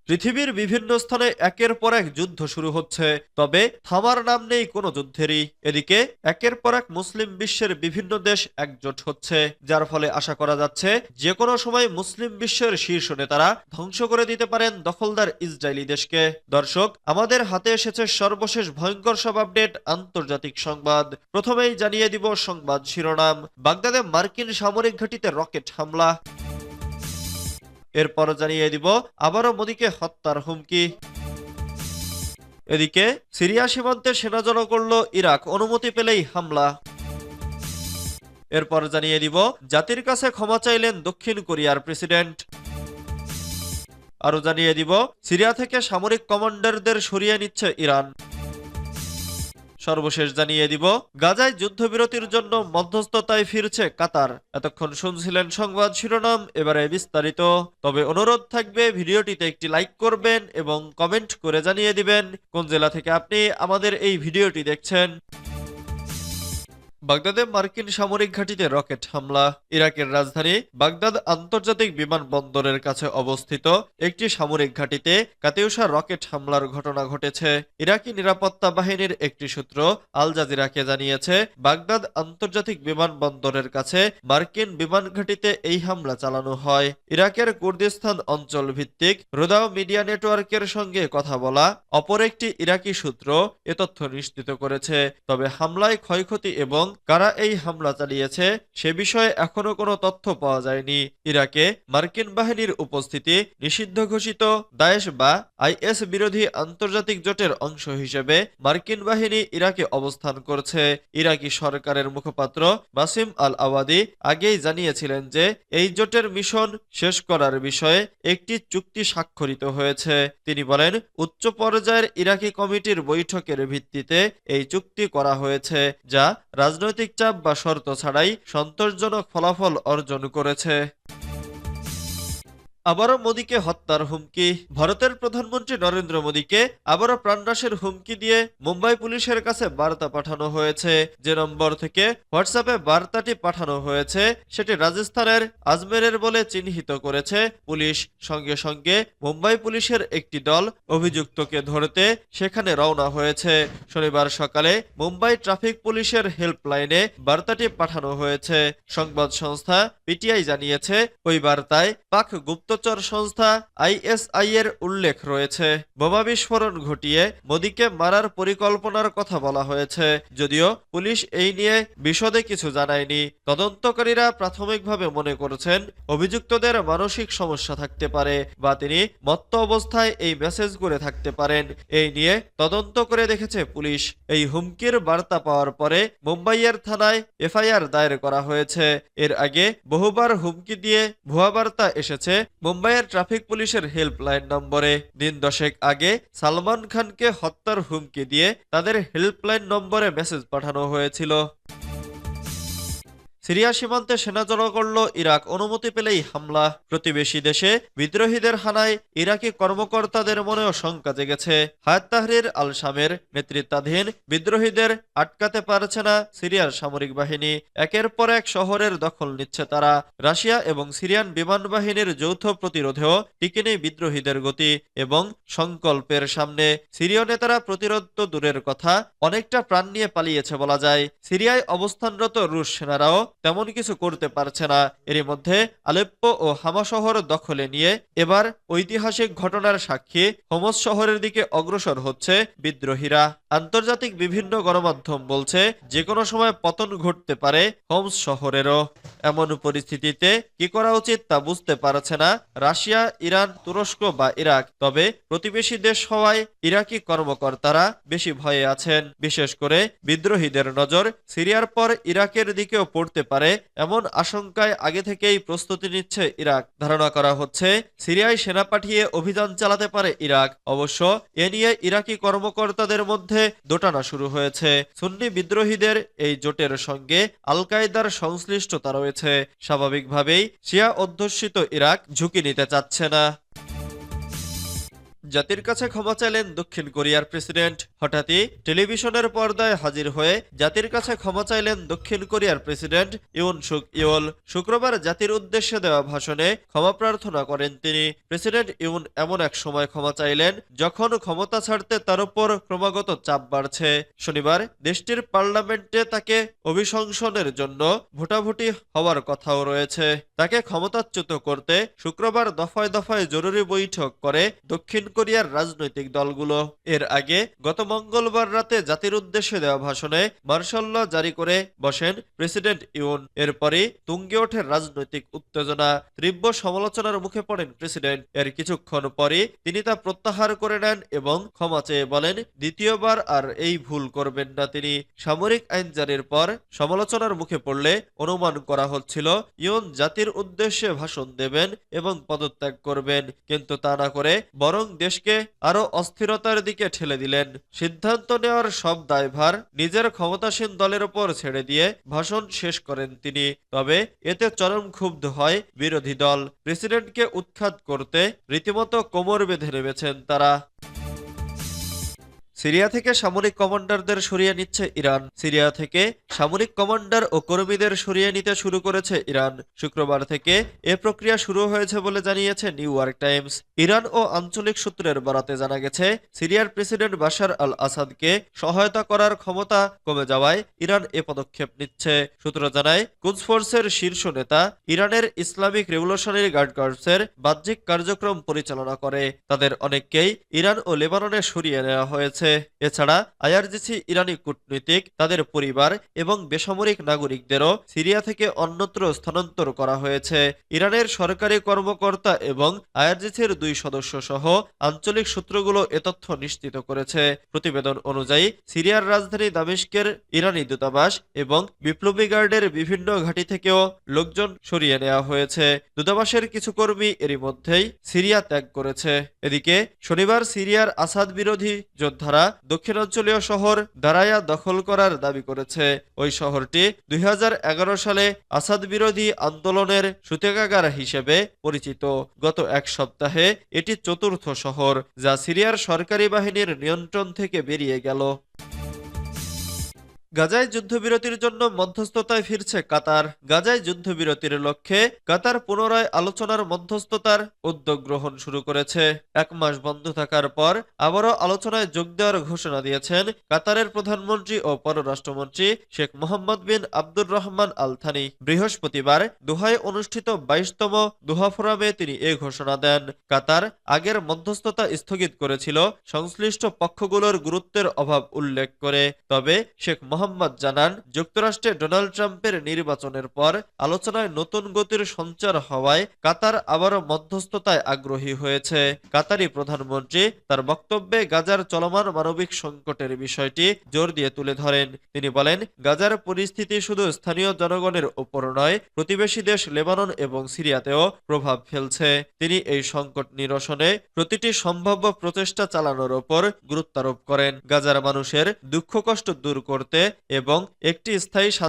পৃথিবীর বিভিন্ন স্থানে একের পর এক যুদ্ধ শুরু হচ্ছে, তবে থামার নাম নেই কোনো যুদ্ধেরই। এদিকে একের পর এক মুসলিম বিশ্বের বিভিন্ন দেশ একজোট হচ্ছে, যার ফলে আশা করা যাচ্ছে যে কোনো সময় মুসলিম বিশ্বের শীর্ষ নেতারা ধ্বংস করে দিতে পারেন দখলদার ইসরায়েলি দেশকে। দর্শক, আমাদের হাতে এসেছে সর্বশেষ ভয়ঙ্কর সব আপডেট, আন্তর্জাতিক সংবাদ। প্রথমেই জানিয়ে দিব সংবাদ শিরোনাম: বাগদাদে মার্কিন সামরিক ঘাঁটিতে রকেট হামলা। এরপর জানিয়ে দিব আবারও মোদীকে হত্যার হুমকি। এদিকে সিরিয়া সীমান্তে সেনা জড়ো করল ইরাক, অনুমতি পেলেই হামলা। এরপর জানিয়ে দিব জাতির কাছে ক্ষমা চাইলেন দক্ষিণ কোরিয়ার প্রেসিডেন্ট। আরো জানিয়ে দিব সিরিয়া থেকে সামরিক কমান্ডারদের সরিয়ে নিচ্ছে ইরান। সর্বশেষ জানিয়ে দিব গাজায় যুদ্ধবিরতির জন্য মধ্যস্থতায় ফিরছে কাতার। এতক্ষণ শুনছিলেন সংবাদ শিরোনাম, এবারে বিস্তারিত। তবে অনুরোধ থাকবে ভিডিওটিতে একটি লাইক করবেন এবং কমেন্ট করে জানিয়ে দিবেন কোন জেলা থেকে আপনি আমাদের এই ভিডিওটি দেখছেন। বাগদাদে মার্কিন সামরিক ঘাঁটিতে রকেট হামলা। ইরাকের রাজধানী বাগদাদ আন্তর্জাতিক বিমানবন্দরের কাছে অবস্থিত একটি সামরিক ঘাঁটিতে কাতিউসা রকেট হামলার ঘটনা ঘটেছে। ইরাকি নিরাপত্তা বাহিনীর একটি সূত্র আল জাজিরাকে জানিয়েছে, বাগদাদ আন্তর্জাতিক বিমানবন্দরের কাছে মার্কিন বিমান ঘাঁটিতে এই হামলা চালানো হয়। ইরাকের কুর্দিস্তান অঞ্চল ভিত্তিক রোদাও মিডিয়া নেটওয়ার্কের সঙ্গে কথা বলা অপর একটি ইরাকি সূত্র এ তথ্য নিশ্চিত করেছে। তবে হামলায় ক্ষয়ক্ষতি এবং কারা এই হামলা চালিয়েছে সে বিষয়ে এখনো কোনো তথ্য পাওয়া যায়নি। ইরাকে মার্কিন বাহিনীর উপস্থিতি নিষিদ্ধ ঘোষিত দায়েশ বা আইএস বিরোধী আন্তর্জাতিক জোটের অংশ হিসেবে মার্কিন বাহিনী ইরাকে অবস্থান করছে। ইরাকি সরকারের মুখপাত্র বাসিম আল আওয়াদি আগেই জানিয়েছিলেন যে এই জোটের মিশন শেষ করার বিষয়ে একটি চুক্তি স্বাক্ষরিত হয়েছে। তিনি বলেন, উচ্চ পর্যায়ের ইরাকি কমিটির বৈঠকের ভিত্তিতে এই চুক্তি করা হয়েছে, যা রাজনৈতিক চাপ বা শর্ত ছাড়াই সন্তোষজনক ফলাফল অর্জন করেছে। আবারও মোদীকে হত্যার হুমকি। ভারতের প্রধানমন্ত্রী নরেন্দ্র মোদীকে আবারও প্রাণনাশের হুমকি দিয়ে মুম্বাই পুলিশের কাছে বার্তা পাঠানো হয়েছে। যে নম্বর থেকে হোয়াটসঅ্যাপে বার্তাটি পাঠানো হয়েছে সেটি রাজস্থানের আজমেরের বলে চিহ্নিত করেছে পুলিশ। সঙ্গে সঙ্গে মুম্বাই পুলিশের একটি দল অভিযুক্তকে ধরতে সেখানে রওনা হয়েছে। শনিবার সকালে মুম্বাই ট্রাফিক পুলিশের হেল্পলাইনে বার্তাটি পাঠানো হয়েছে। সংবাদ সংস্থা পিটিআই জানিয়েছে, ওই বার্তায় পাক গুপ্তচর সংস্থা আইএসআই এর উল্লেখ রয়েছে। বোমা বিস্ফোরণ ঘটিয়ে মোদীকে মারার পরিকল্পনার কথা বলা হয়েছে। যদিও পুলিশ এই নিয়ে বিশদে কিছু জানায়নি। তদন্তকারীরা প্রাথমিকভাবে মনে করছেন অভিযুক্তদের মানসিক সমস্যা থাকতে পারে বা তিনি মত্ত অবস্থায় এই মেসেজ করে থাকতে পারেন। এই নিয়ে তদন্ত করে দেখেছে পুলিশ। এই হুমকির বার্তা পাওয়ার পরে মুম্বাইয়ের থানায় এফআইআর দায়ের করা হয়েছে। এর আগে বহুবার হুমকি দিয়ে ভুয়া বার্তা এসেছে মুম্বাইয়ের ট্রাফিক পুলিশের হেল্পলাইন নম্বরে। দিন দশেক আগে সালমান খানকে হত্যার হুমকি দিয়ে তাদের হেল্পলাইন নম্বরে মেসেজ পাঠানো হয়েছিল। সিরিয়া সীমান্তে সেনা জড়ো করল ইরাক, অনুমতি পেলেই হামলা। প্রতিবেশী দেশে বিদ্রোহীদের হানায় ইরাকি কর্মকর্তাদের মনেও শঙ্কা জেগেছে। হায়াত তাহরির আল শামের নেতৃত্বাধীন বিদ্রোহীদের আটকাতে পারছে না সিরিয়ার সামরিক বাহিনী। একের পর এক শহরের দখল নিচ্ছে তারা। রাশিয়া এবং সিরিয়ান বিমান বাহিনীর যৌথ প্রতিরোধেও টিকে নেই বিদ্রোহীদের গতি এবং সংকল্পের সামনে। সিরীয় নেতারা প্রতিরোধ তো দূরের কথা, অনেকটা প্রাণ নিয়ে পালিয়েছে বলা যায়। সিরিয়ায় অবস্থানরত রুশ সেনারাও তেমন কিছু করতে পারছে না। এরই মধ্যে আলেপ্পো ও হামা শহর দখলে নিয়ে এবার ঐতিহাসিক ঘটনার সাক্ষী হোমস শহরের দিকে অগ্রসর হচ্ছে বিদ্রোহীরা। আন্তর্জাতিক বিভিন্ন গণমাধ্যম বলছে যে কোনো সময় পতন ঘটতে পারে হোমস শহরেরও। এমন পরিস্থিতিতে কি করা উচিত তা বুঝতে পারছে না রাশিয়া, ইরান, তুরস্ক বা ইরাক। তবে প্রতিবেশী দেশ হওয়ায় ইরাকি কর্মকর্তারা বেশি ভয়ে আছেন। বিশেষ করে বিদ্রোহীদের নজর সিরিয়ার পর ইরাকের দিকেও পড়তে পারে এমন আশঙ্কায় আগে থেকেই প্রস্তুতি নিচ্ছে ইরাক। ধারণা করা হচ্ছে সিরিয়ায় সেনা পাঠিয়ে অভিযান চালাতে পারে ইরাক। অবশ্য এ নিয়ে ইরাকি কর্মকর্তাদের মধ্যে দোটানা শুরু হয়েছে। সুন্নি বিদ্রোহীদের এই জোটের সঙ্গে আল কায়েদার সংশ্লিষ্টতা রয়েছে। স্বাভাবিকভাবেই শিয়া অধ্যুষিত ইরাক ঝুঁকি নিতে চাচ্ছে না। জাতির কাছে ক্ষমা চাইলেন দক্ষিণ কোরিয়ার প্রেসিডেন্ট। হঠাৎই টেলিভিশনের পর্দায় হাজির হয়ে জাতির কাছে ক্ষমা চাইলেন দক্ষিণ কোরিয়ার প্রেসিডেন্ট ইউন সুক ইয়োল। শুক্রবার জাতির উদ্দেশ্যে দেওয়া ভাষণে ক্ষমা প্রার্থনা করেন তিনি। প্রেসিডেন্ট ইউন এমন এক সময় ক্ষমা চাইলেন যখন ক্ষমতা ছাড়তে তার উপর ক্রমাগত চাপ বাড়ছে। শনিবার দেশটির পার্লামেন্টে তাকে অভিশংসনের জন্য ভোটাভুটি হওয়ার কথাও রয়েছে। তাকে ক্ষমতাচ্যুত করতে শুক্রবার দফায় দফায় জরুরি বৈঠক করে দক্ষিণ কোরিয়ার রাজনৈতিক দলগুলো। এর আগে গত মঙ্গলবার রাতে জাতির উদ্দেশ্যে দেওয়া ভাষণে মার্শাল ল জারি করে বসেন প্রেসিডেন্ট ইউন। এরপরই তুঙ্গে ওঠে রাজনৈতিক উত্তেজনা। তীব্র সমালোচনার মুখে পড়েন প্রেসিডেন্ট। এর কিছুক্ষণ পরই তিনি তা প্রত্যাহার করে নেন এবং ক্ষমা চেয়ে বলেন দ্বিতীয়বার আর এই ভুল করবেন না তিনি। সামরিক আইন জারির পর সমালোচনার মুখে পড়লে অনুমান করা হচ্ছিল ইউন জাতির উদ্দেশ্যে ভাষণ দেবেন এবং পদত্যাগ করবেন, কিন্তু তা না করে বরং দেশকে আরো অস্থিরতার দিকে ঠেলে দিলেন। সিদ্ধান্ত নেওয়ার সব দায়ভার নিজের ক্ষমতাসীন দলের উপর ছেড়ে দিয়ে ভাষণ শেষ করেন তিনি। তবে এতে চরম ক্ষুব্ধ হয় বিরোধী দল। প্রেসিডেন্টকে উৎখাত করতে রীতিমতো কোমর বেঁধে নেমেছেন তারা। সিরিয়া থেকে সামরিক কমান্ডারদের সরিয়ে নিচ্ছে ইরান। সিরিয়া থেকে সামরিক কমান্ডার ও কর্মীদের সরিয়ে নিতে শুরু করেছে ইরান। শুক্রবার থেকে এ প্রক্রিয়া শুরু হয়েছে বলে জানিয়েছে নিউ ইয়র্ক টাইমস। ইরান ও আঞ্চলিক সূত্রের বরাতে জানা গেছে সিরিয়ার প্রেসিডেন্ট বাশার আল আসাদকে সহায়তা করার ক্ষমতা কমে যাওয়ায় ইরান এ পদক্ষেপ নিচ্ছে। সূত্র জানায় কুদস ফোর্সের শীর্ষ নেতা ইরানের ইসলামিক রেভলিউশনারি গার্ড কর্পসের বাহ্যিক কার্যক্রম পরিচালনা করে। তাদের অনেককেই ইরান ও লেবাননে সরিয়ে নেওয়া হয়েছে। এছাড়া আইআরজিসি ইরানি কূটনীতিক, তাদের পরিবার এবং বেসামরিক নাগরিকদেরও সিরিয়া থেকে অন্যত্র স্থানান্তর করা হয়েছে। ইরানের সরকারি কর্মকর্তা এবং আইআরজিসির 2 সদস্য সহ আঞ্চলিক সূত্রগুলো এ তথ্য নিশ্চিত করেছে। প্রতিবেদন অনুযায়ী সিরিয়ার রাজধানী দামেস্কের ইরানি দূতাবাস এবং বিপ্লবী গার্ডের বিভিন্ন ঘাঁটি থেকেও লোকজন সরিয়ে নেওয়া হয়েছে। দূতাবাসের কিছু কর্মী এরই মধ্যেই সিরিয়া ত্যাগ করেছে। এদিকে শনিবার সিরিয়ার আসাদ বিরোধী যোদ্ধারা দক্ষিণাঞ্চলীয় শহর দারায়া দখল করার দাবি করেছে। ওই শহরটি 2011 সালে আসাদ বিরোধী আন্দোলনের সূতিকাগার হিসেবে পরিচিত। গত এক সপ্তাহে এটি চতুর্থ শহর যা সিরিয়ার সরকারি বাহিনীর নিয়ন্ত্রণ থেকে বেরিয়ে গেল। গাজায় যুদ্ধবিরতির জন্য মধ্যস্থতায় ফিরছে কাতার। গাজায় যুদ্ধবিরতির লক্ষ্যে কাতার পুনরায় আলোচনার মধ্যস্থতার উদ্যোগ গ্রহণ শুরু করেছে। 1 মাস বন্ধ থাকার পর আবারও আলোচনায় যোগ দেওয়ার ঘোষণা দিয়েছেন কাতারের প্রধানমন্ত্রী ও পররাষ্ট্রমন্ত্রী শেখ মোহাম্মদ বিন আব্দুর রহমান আল থানি। বৃহস্পতিবার দোহায় অনুষ্ঠিত 22তম দোহা ফোরামে তিনি এ ঘোষণা দেন। কাতার আগের মধ্যস্থতা স্থগিত করেছিল সংশ্লিষ্ট পক্ষগুলোর গুরুত্বের অভাব উল্লেখ করে। তবে শেখ মোহাম্মদ জানান যুক্তরাষ্ট্রে ডোনাল্ড ট্রাম্পের নির্বাচনের পর আলোচনায় নতুন গতির সঞ্চার হওয়ায় কাতার আবারও মধ্যস্থতায় আগ্রহী হয়েছে। কাতারি প্রধানমন্ত্রী তার বক্তব্যে গাজার চলমান মানবিক সংকটের বিষয়টি জোর দিয়ে তুলে ধরেন। তিনি বলেন গাজার পরিস্থিতি শুধু স্থানীয় জনগণের উপর নয়, প্রতিবেশী দেশ লেবানন এবং সিরিয়াতেও প্রভাব ফেলছে। তিনি এই সংকট নিরসনে প্রতিটি সম্ভাব্য প্রচেষ্টা চালানোর ওপর গুরুত্বারোপ করেন। গাজার মানুষের দুঃখ কষ্ট দূর করতে এবং একটি স্থায়ী